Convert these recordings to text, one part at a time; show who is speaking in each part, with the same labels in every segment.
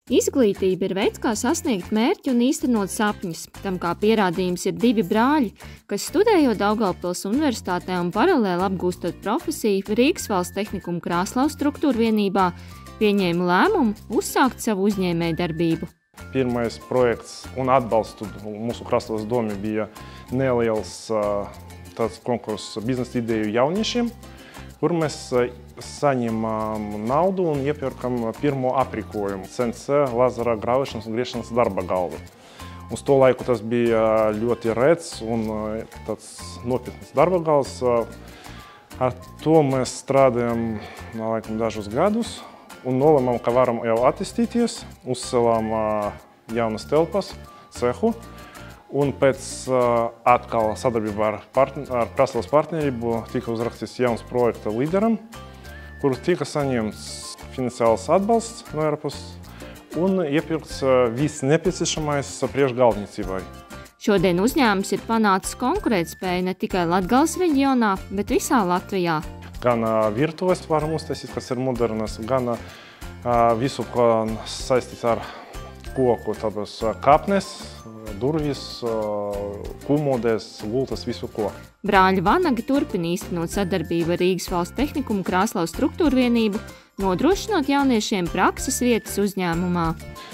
Speaker 1: Izglītība ir veids, kā sasniegt mērķi un īstenot sapņus. Tam kā pierādījums ir 2 brāļi, kas studējot Daugavpils Universitātē un paralēli apgūstot profesiju Rīgas Valsts tehnikuma Krāslavas struktūra vienībā, pieņēma lēmumu uzsākt savu uzņēmējdarbību.
Speaker 2: Pirmais projekts un atbalstu mūsu Krāslavas domi bija neliels tāds konkurss biznesa ideju jauniešiem, kur mēs saņemam naudu un iepirkam pirmo aprīkojumu CNC lazera graušanas un griešanas darba galvu. Uz to laiku tas bija ļoti rets un tāds nopietns darba galvs. Ar to mēs strādājam laikam dažus gadus un nolēmām, ka varam jau attīstīties, uzcelām jaunas telpas, cehu. Un pēc atkal sadarbībā ar Krāslavas partnerību tika uzrakstīts jauns projekta līderam, kur tika saņemts finansiāls atbalsts no Eiropas un iepirkts viss nepieciešamais priekšgaldniecībai.
Speaker 1: Šodien uzņēmums ir panācis konkurētspēju ne tikai Latgales reģionā, bet visā Latvijā.
Speaker 2: Gan virtuves varam uztaisīt, kas ir modernas, gan visu, ko saistīts ar koku, tādas kāpnes, durvis, kumodes, gultas, visu ko.
Speaker 1: Brāļi Vanagi turpina īstenot sadarbību ar Rīgas Valsts tehnikuma Krāslavas struktūra vienību, nodrošinot jauniešiem prakses vietas uzņēmumā.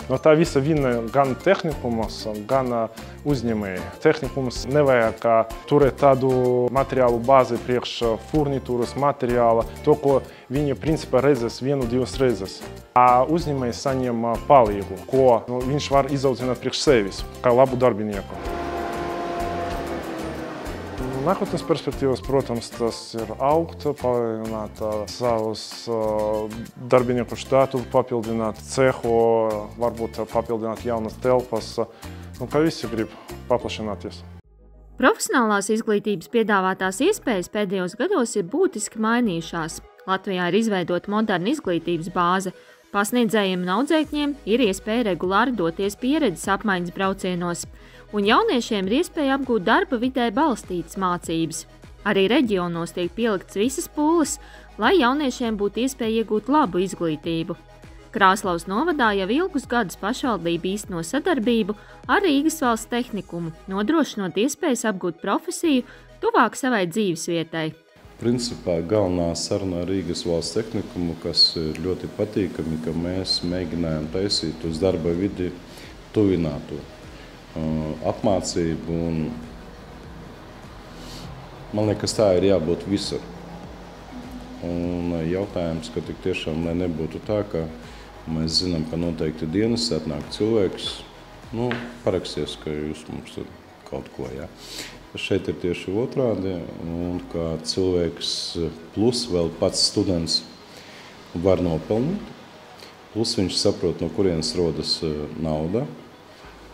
Speaker 2: No tā visa vina gan tehnikums, gan uzņēmēji. Tehnikums nevajag turēt tādu materiālu bāzi priekš furnitūras materiāla, to, ko viņi principā redzēs 1-2 reizes. Uzņēmēji saņem palīgu, ko viņš var izaudzināt priekš sevis, kā labu darbinieku. Nākotnes perspektīvas, protams, tas ir augt, palielināt savus darbinieku štātu, papildināt cehu, varbūt papildināt jaunas telpas, kā visi grib paplašināties.
Speaker 1: Profesionālās izglītības piedāvātās iespējas pēdējos gados ir būtiski mainījušās. Latvijā ir izveidota moderna izglītības bāze. Pasniedzējiem un audzēkņiem ir iespēja regulāri doties pieredzes apmaiņas braucienos, un jauniešiem ir iespēja apgūt darba vidē balstītas mācības. Arī reģionos tiek pieliktas visas pūles, lai jauniešiem būtu iespēja iegūt labu izglītību. Krāslavas novadā jau ilgus gadus pašvaldība īsteno sadarbību ar Rīgas Valsts tehnikumu, nodrošinot iespējas apgūt profesiju tuvāk savai dzīvesvietai.
Speaker 3: Principā galvenā saruna ar Rīgas Valsts tehnikumu, kas ir ļoti patīkami, ka mēs mēģinājām taisīt uz darba vidi tuvinātu apmācību. Un, man liekas, tā ir jābūt visur. Un jautājums, ka tik tiešām, lai nebūtu tā, ka mēs zinām, ka noteikti dienas atnāk cilvēks, paraksties, ka jūs mums tur kaut ko, jā. Šeit ir tieši otrādi, un kā cilvēks plus vēl pats students var nopelnīt, plus viņš saprot, no kurienes rodas nauda,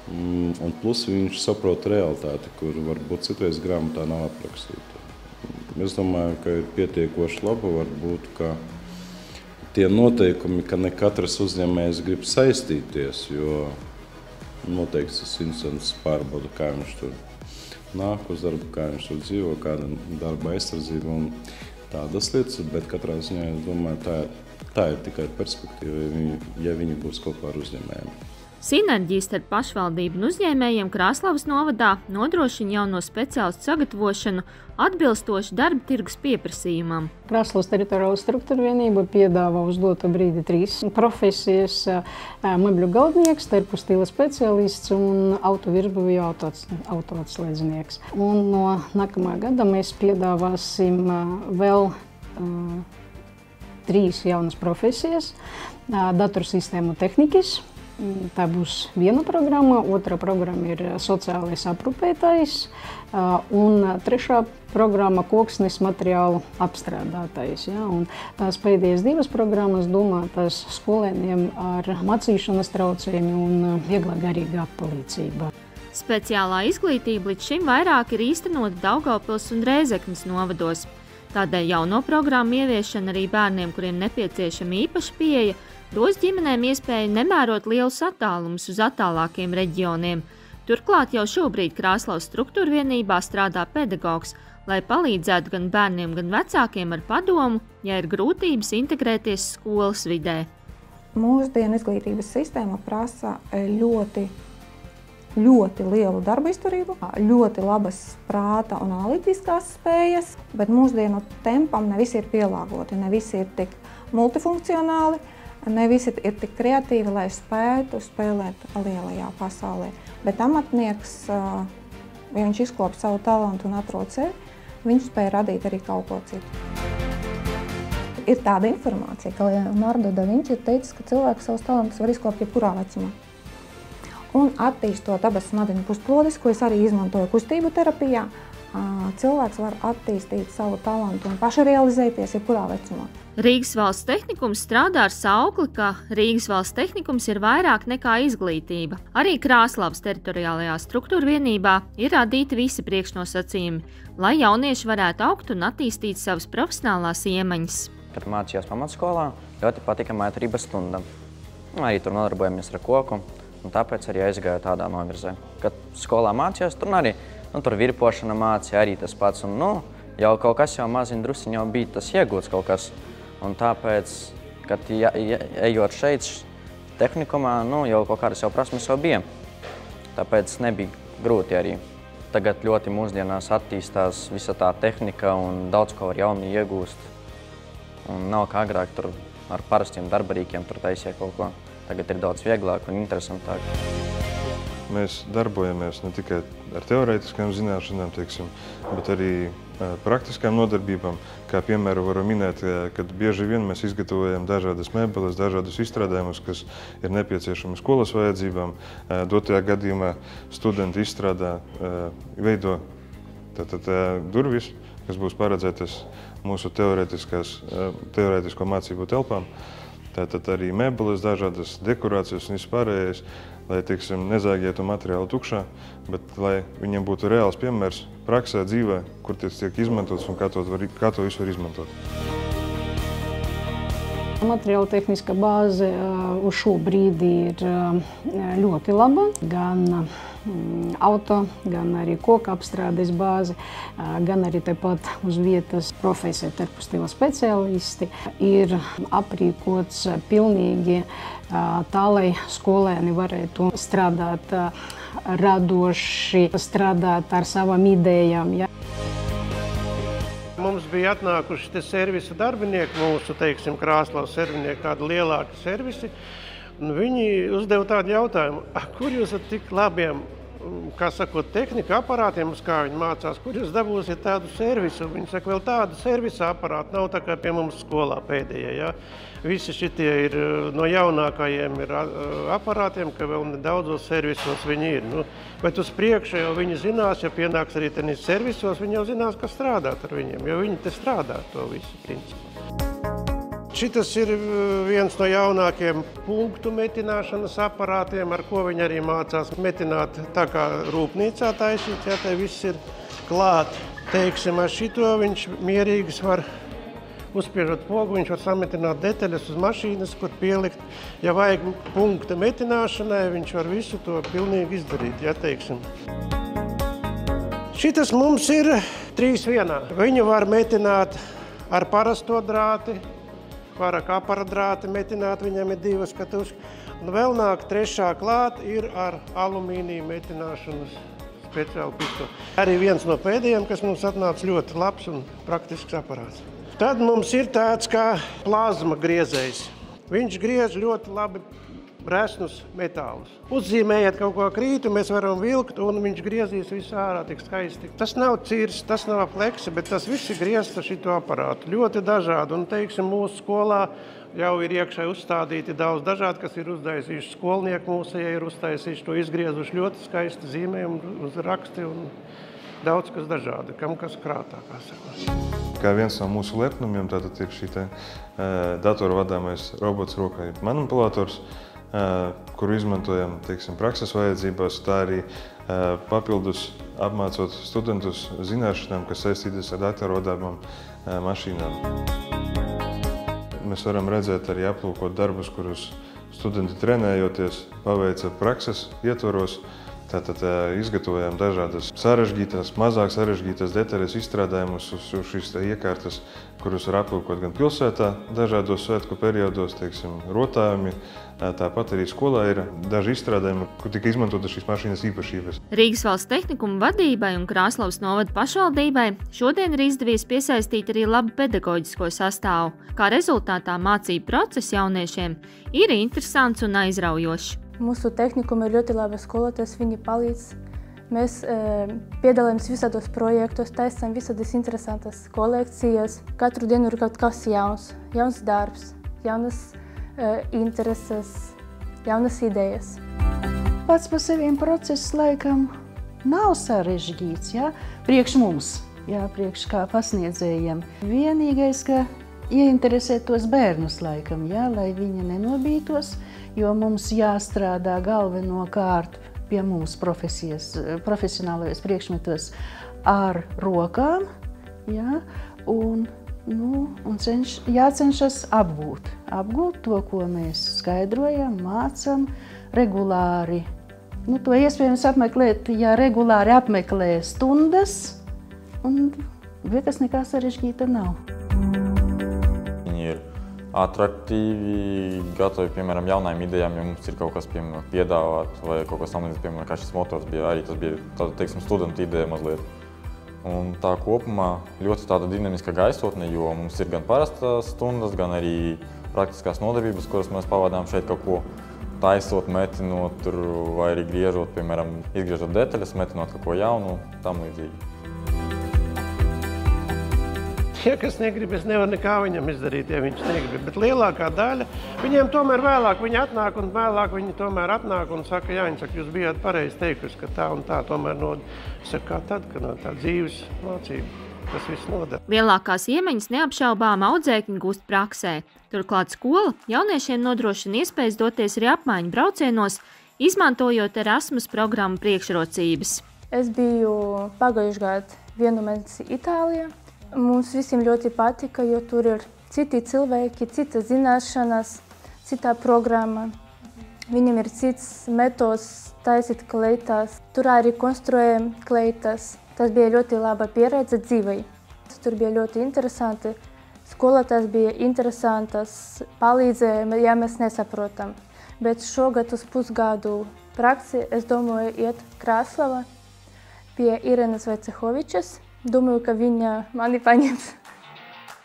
Speaker 3: un plus viņš saprot realitāti, kur varbūt citreiz grāmatā nav aprakstīta. Es domāju, ka ir pietiekoši labi varbūt, ka tie noteikumi, ka ne katrs uzņēmējs grib saistīties, jo noteikti tas instants pārbauda, kā viņš tur nāk uz darbu, kā viņš tur dzīvo, kāda darba aizsardzība un tādas lietas, bet katrā ziņā, es domāju, tā ir tikai perspektīva, ja viņi būs kopā ar uzņēmējiem.
Speaker 1: Sinerģija starp pašvaldību un uzņēmējiem Krāslavas novadā nodrošina jauno speciālistu sagatavošanu atbilstoši darba tirgus pieprasījumam.
Speaker 4: Krāslavas teritoriālā struktūra vienība piedāvā uz doto brīdi 3 profesijas – mebļu galdnieks, terpustila speciālists un autovirsbuvju autoatslēdznieks. Un no nākamā gada mēs piedāvāsim vēl 3 jaunas profesijas – datorsistēmu tehniķis. Tā būs viena programma, otra programma ir sociālais aprūpētājs un trešā programma koksnes materiālu apstrādātājs. Ja? Un tās pēdējās 2 programmas domātas skolēniem ar mācīšanas traucējumiem un viegla garīgā palīdzība.
Speaker 1: Speciālā izglītība līdz šim vairāk ir īstenota Daugavpils un Rēzeknes novados. Tādēļ jauno programmu ieviešana arī bērniem, kuriem nepieciešama īpaša pieeja, dos ģimenēm iespēju nemērot lielus attālumus uz attālākiem reģioniem. Turklāt jau šobrīd Krāslavas struktūra vienībā strādā pedagogs, lai palīdzētu gan bērniem, gan vecākiem ar padomu, ja ir grūtības integrēties skolas vidē.
Speaker 5: Mūsdienu izglītības sistēma prasa ļoti lielu darba izturību, ļoti labas prāta un analītiskās spējas, bet mūsdienu tempam ne visi ir pielāgoti, ne visi ir tik multifunkcionāli, ne visi ir tik kreatīvi, lai spētu spēlēt lielajā pasaulē. Bet amatnieks, ja viņš izkopj savu talantu un atrod sevi, viņš spēja radīt arī kaut ko citu. Ir tāda informācija, ka Leonardo da Vinci ir teicis, ka cilvēks savus talantus var izkopt jebkurā vecumā. Un attīstot abas smadzeņu pusplodis, ko es arī izmantoju kustību terapijā, cilvēks var attīstīt savu talantu un pašrealizēties jebkurā vecumā.
Speaker 1: Rīgas valsts tehnikums strādā ar saukli, ka Rīgas valsts tehnikums ir vairāk nekā izglītība. Arī Krāslavas teritoriālajā struktūra vienībā ir radīti visi priekšnosacījumi, lai jaunieši varētu augt un attīstīt savas profesionālās iemaņas.
Speaker 6: Kad mācījos pamatskolā, ļoti patika mājaturības stunda. Arī tur nodarbojamies ar koku, un tāpēc arī aizgāju tādā novirzē. Kad skolā mācījos, tur virpošana mācīja arī tas pats, un jau kaut kas jau maziņ drusciņ jau bija tas iegūts kaut kas. Un tāpēc, kad ejot šeit tehnikumā, jau kaut kādas jau prasmes jau bija. Tāpēc nebija grūti arī. Tagad ļoti mūsdienās attīstās visa tā tehnika un daudz ko var jauni iegūst. Un nav kā agrāk tur ar parastiem darbarīkiem tur taisīja kaut ko. Tagad ir daudz vieglāk un interesantāk.
Speaker 7: Mēs darbojamies ne tikai ar teorētiskām zināšanām, bet arī praktiskām nodarbībām. Kā piemēru varu minēt, kad bieži vien mēs izgatavojam dažādas mēbeles, dažādus izstrādājumus, kas ir nepieciešami skolas vajadzībām. Dotajā gadījumā studenti izstrādā, veido durvis, kas būs paredzētas mūsu teorētisko mācību telpām. Tātad arī mēbeles, dažādas dekorācijas un vispārējais, lai, nezāgietu materiālu tukšā, bet lai viņiem būtu reāls piemērs praksē, dzīvē, kur tas tiek izmantots un kā to visu var izmantot.
Speaker 4: Materiāla tehniskā bāze uz šo brīdi ir ļoti laba. Gan auto, gan arī koka apstrādes bāze, gan arī tepat uz vietas profesija terpostila speciālisti ir aprīkots pilnīgi tā, lai skolēni varētu strādāt radoši, strādāt ar savām idejām. Ja.
Speaker 8: Mums bija atnākuši te servisa darbinieki, mūsu, Krāslavas servinieki, kādi lielāki servisi, un viņi uzdeva tādu jautājumu, kur jūs ar tik labiem, kā sakot, tehnika aparātiem, uz kā viņi mācās, kur jūs dabūsiet tādu servisu? Viņi saka, vēl tādu servisa aparātu nav tā kā pie mums skolā pēdējā. Ja? Visi šitie ir no jaunākajiem ir aparātiem, ka vēl nedaudzos servisos viņi ir. Bet uz priekšu jau viņi zinās, ja pienāks arī tenis servisos, viņi jau zinās, kas strādāt ar viņiem, jo viņi te strādā to visu principu. Šitas ir viens no jaunākiem punktu metināšanas aparātiem, ar ko viņi arī mācās metināt tā kā rūpnīcā taisīt, ja te viss ir klāt. Ar šito viņš mierīgs var, uzspiežot pogu, viņš var sametināt detaļas uz mašīnas, kur pielikt. Ja vajag punkta metināšanai, viņš var visu to pilnīgi izdarīt, ja Šitas mums ir 3-1. Viņu var metināt ar parasto drāti, var ar kapara drāti metināt, viņam ir 2 katuši. Un vēl nāk 3. klāt ir ar alumīnija metināšanas speciālu pistoli. Arī viens no pēdējiem, kas mums atnāca ļoti labs un praktisks aparāts. Tad mums ir tāds kā plazma griezējs. Viņš griez ļoti labi resnus metālus. Uzzīmējiet kaut ko krītu, mēs varam vilkt, un viņš griezīs visu ārā tik skaisti. Tas nav cirs, tas nav flekse, bet tas viss ir griezts ar šito aparātu. Ļoti dažādi, un mūsu skolā jau ir iekšē uzstādīti daudz dažādi, kas ir uztaisījuši skolnieki mūsējie, ir uztaisījuši to izgriezuši ļoti skaisti zīmējumi uz raksti un daudz kas dažādi, kam kas krātā, kā sakot.
Speaker 7: Kā viens no mūsu lepnumiem, tātad ir šī datora vadāmais robots rokai manipulators, kuru izmantojam, prakses vajadzībās, tā arī papildus apmācot studentus zināšanām, kas saistītas ar datoru vadāmām mašīnām. Mēs varam redzēt arī aplūkot darbus, kurus studenti trenējoties paveica prakses ietvaros, Tātad izgatavojam dažādas sarežģītas, mazāk sarežģītas detaļas, izstrādājumus uz šīs iekārtas, kurus var aplūkot gan pilsētā, dažādos svētku periodos, teiksim, rotājumi. Tāpat arī skolā ir daži izstrādājumi, kur tika izmantotas šīs mašīnas īpašības.
Speaker 1: Rīgas valsts tehnikuma vadībai un Krāslavas novada pašvaldībai šodien ir izdevies piesaistīt arī labu pedagoģisko sastāvu. Kā rezultātā mācību process jauniešiem ir interesants un aizraujošs.
Speaker 9: Mūsu tehnikuma ir ļoti labi skoloties, viņi palīdz. Mēs piedalāmies visādos projektos, taisām visādas interesantas kolekcijas. Katru dienu ir kaut kas jauns, jauns darbs, jaunas intereses, jaunas idejas.
Speaker 10: Pats par saviem process laikam nav sarežģīts, ja? Priekš mums, ja? Priekš kā pasniedzējiem. Vienīgais, ka ieinteresēt tos bērnus laikam, ja? Lai viņi nenobītos, jo mums jāstrādā galvenokārt pie mūsu profesionālajos priekšmetos ar rokām, ja? Un jācenšas apgūt to, ko mēs skaidrojam, mācam regulāri. To iespējams apmeklēt, ja regulāri apmeklē stundas, un kas nekā sarežģīta nav.
Speaker 11: Viņi ir atraktīvi, gatavi, piemēram, jaunajām idejām, ja mums ir kaut kas, piemēram, piedāvāt, vai kaut kas samlīdz, piemēram, kā šis motors bija, arī tas bija tāda, teiksim, studentu ideja mazliet. Un tā kopumā ļoti tāda dinamiska gaisotne, jo mums ir gan parastas stundas, gan arī praktiskās nodarbības, kuras mēs pavadām šeit kaut ko taisot, metinot, vai arī griežot, piemēram, izgriežot detaļas, metinot kaut ko jaunu, tam līdzīgi.
Speaker 8: Ja kas negrib, es nevaru nekā viņam izdarīt, ja viņš negrib, bet lielākā daļa, viņiem tomēr vēlāk viņi atnāk un vēlāk viņi tomēr atnāk un saka, jā, viņi saka, jūs bijāt pareizi teikusi, ka tā un tā tomēr es saku, kā tad, ka no tā dzīves mācība, tas viss nodara.
Speaker 1: Lielākās iemaņas neapšaubām audzēkņi gūst praksē. Turklāt skola jauniešiem nodrošina iespējas doties arī apmaiņu braucienos, izmantojot Erasmus programmu priekšrocības.
Speaker 9: Es biju pagājuši gadu 1 mēnesi Itālijā. Mums visiem ļoti patika, jo tur ir citi cilvēki, citas zināšanas, citā programma. Viņam ir cits metods taisīt kleitas. Tur arī konstruējam kleitas. Tas bija ļoti laba pieredze dzīvei. Tur bija ļoti interesanti. Skolotājs bija interesantas, palīdzēja, ja mēs nesaprotam. Bet šogad uz pusgadu praksi, es domāju, iet Krāslava pie Irenas Vaicehovičas. Domāju, ka viņa mani paņems.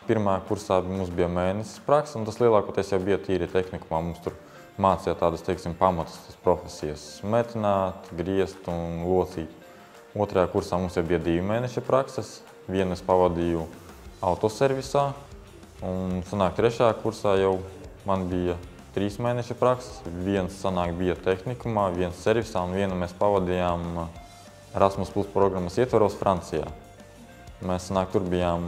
Speaker 11: Pirmā kursā mums bija mēnesis praksa, un tas lielākoties jau bija tīri tehnikumā. Mums tur mācīja tādas, teiksim, pamatas profesijas – metināt, griezt un locīt. Otrajā kursā mums jau bija 2 mēneši prakses. Vienu es pavadīju autoservisā, un sanāk 3. kursā jau man bija 3 mēneši prakses. Viens sanāk bija tehnikumā, viens servisā, un vienu mēs pavadījām Erasmus Plus programmas ietvaros Francijā. Mēs tur bijām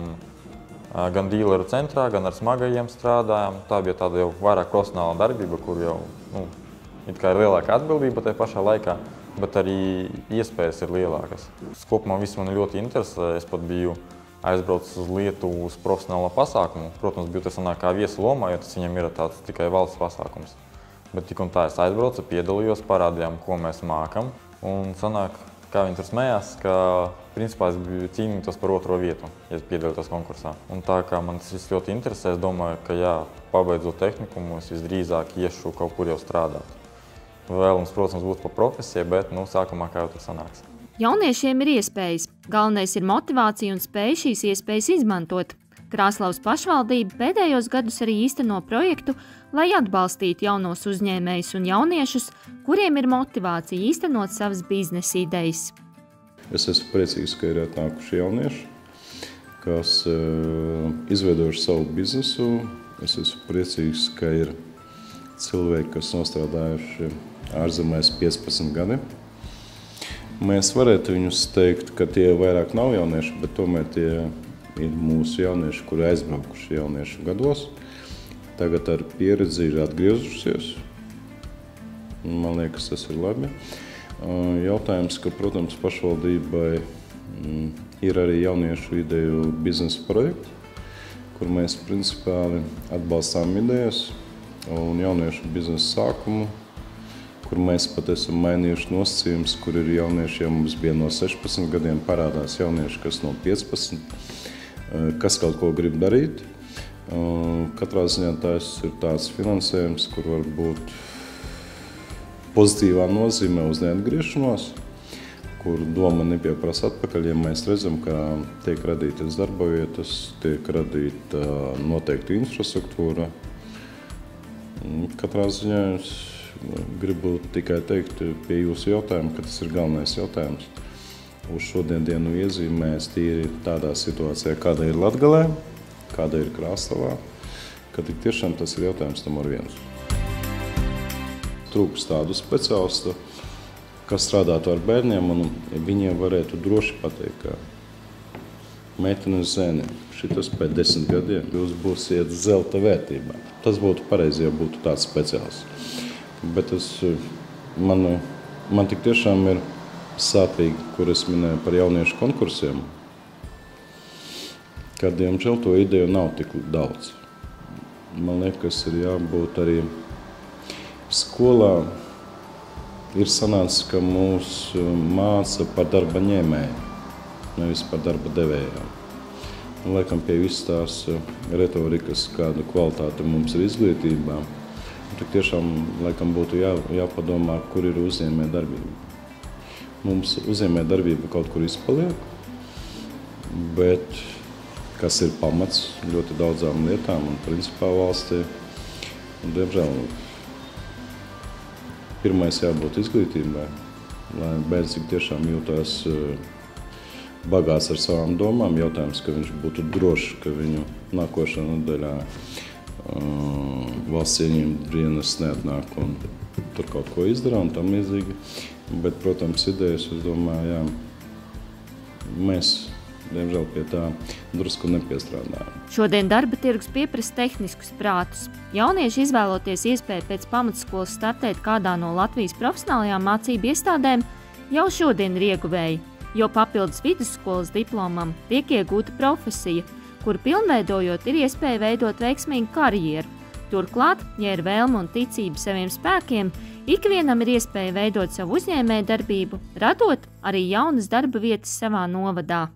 Speaker 11: gan dīleru centrā, gan ar smagajiem strādājām. Tā bija tāda jau vairāk profesionāla darbība, kur jau it kā ir lielāka atbildība tajā pašā laikā, bet arī iespējas ir lielākas. Kopumā viss man ļoti interesē. Es pat biju aizbraucis uz Lietuvu uz profesionālo pasākumu. Protams, biju tas sanāk kā viesa lomā, jo tas viņam ir tāds tikai valsts pasākums. Bet tik un tā es aizbraucu, piedalījos, parādījām, ko mēs mākam. Un sanāk, kā viņi tur smējās, ka principā es biju cīnītos par 2. vietu, ja es piedalītos konkursā. Un tā kā man tas viss ļoti interesē, es domāju, ka jā, pabeidzot tehnikumu, es visdrīzāk iešu kaut kur jau strādāt. Vēlams, protams, būt pa profesiju, bet sākumā kā jau tur sanāks.
Speaker 1: Jauniešiem ir iespējas. Galvenais ir motivācija un spēja šīs iespējas izmantot. Krāslavas pašvaldība pēdējos gadus arī īsteno projektu, lai atbalstītu jaunos uzņēmējus un jauniešus, kuriem ir motivācija īstenot savas biznesa idejas.
Speaker 3: Es esmu priecīgs, ka ir atnākuši jaunieši, kas izveidojuši savu biznesu. Es esmu priecīgs, ka ir cilvēki, kas nostrādājuši ārzemēs 15 gadi. Mēs varētu viņus teikt, ka tie vairāk nav jaunieši, bet tomēr tie ir mūsu jaunieši, kuri aizbraukuši jauniešu gados. Tagad ar pieredzi ir atgriezušies. Man liekas, tas ir labi. Jautājums, ka, protams, pašvaldībai ir arī jauniešu ideju biznesa projekti, kur mēs principāli atbalstām idejas un jauniešu biznesa sākumu. kur mēs pat esam mainījuši nosacījumus, kur ir jaunieši, ja mums bija no 16 gadiem parādās jaunieši, kas no 15, kas kaut ko grib darīt. Katrā ziņā tas ir tāds finansējums, kur var būt pozitīvā nozīmē uz neatgriešanos, kur doma nepieprasa atpakaļ, ja mēs redzam, ka tiek radītas darba vietas, tiek radīta noteikta infrastruktūra. Katrā ziņā es gribu tikai teikt pie jūsu jautājuma, ka tas ir galvenais jautājums. Uz šodienu iezīmēs tīri tādā situācijā, kāda ir Latgalē, kāda ir Krāslavā, ka tik tiešām tas ir jautājums numur 1. Trūks tādu speciālistu, kas strādātu ar bērniem, un viņiem varētu droši pateikt, ka meitene zēni, šitas pēc 10 gadiem jūs būsiet zelta vērtībā. Tas būtu pareizi, ja būtu tāds speciālists. Bet man tik tiešām ir sāpīgi, kur es minēju par jauniešu konkursiem, ka, diemžēl, to ideju nav tik daudz. Man liekas, ir jābūt arī skolā. Ir sanācis, ka mūs māca par darba ņēmēju, nevis par darba devējām. Un, laikam, pie visas tās retorikas, kāda kvalitāte mums ir izglītībā, tik tiešām, laikam, būtu jāpadomā, kur ir uzņēmē darbība. Mums uzņēmē darbība kaut kur izpaliek, bet kas ir pamats ļoti daudzām lietām un principā valstī, un, diemžēl, pirmais jābūt izglītībai, lai bērns tik tiešām jūtās bagāts ar savām domām. Jautājums, ka viņš būtu drošs, ka viņu nākošā nedēļā valsts ieņēmuma dienas neatnāk un tur kaut ko izdara un tam līdzīgi. Bet, protams, idejas, es domāju, jā, mēs, diemžēl, pie tā drusku nepiestrādājam.
Speaker 1: Šodien darba tirgus pieprasa tehniskus prātus. Jaunieši izvēloties iespēju pēc pamatskolas startēt kādā no Latvijas profesionālajām mācību iestādēm, jau šodien ir ieguvēji, jo papildus vidusskolas diplomam tiek iegūta profesija, kuru pilnveidojot ir iespēja veidot veiksmīgu karjeru. Turklāt, ja ir vēlme un ticība saviem spēkiem, ikvienam ir iespēja veidot savu uzņēmēju darbību, radot arī jaunas darba vietas savā novadā.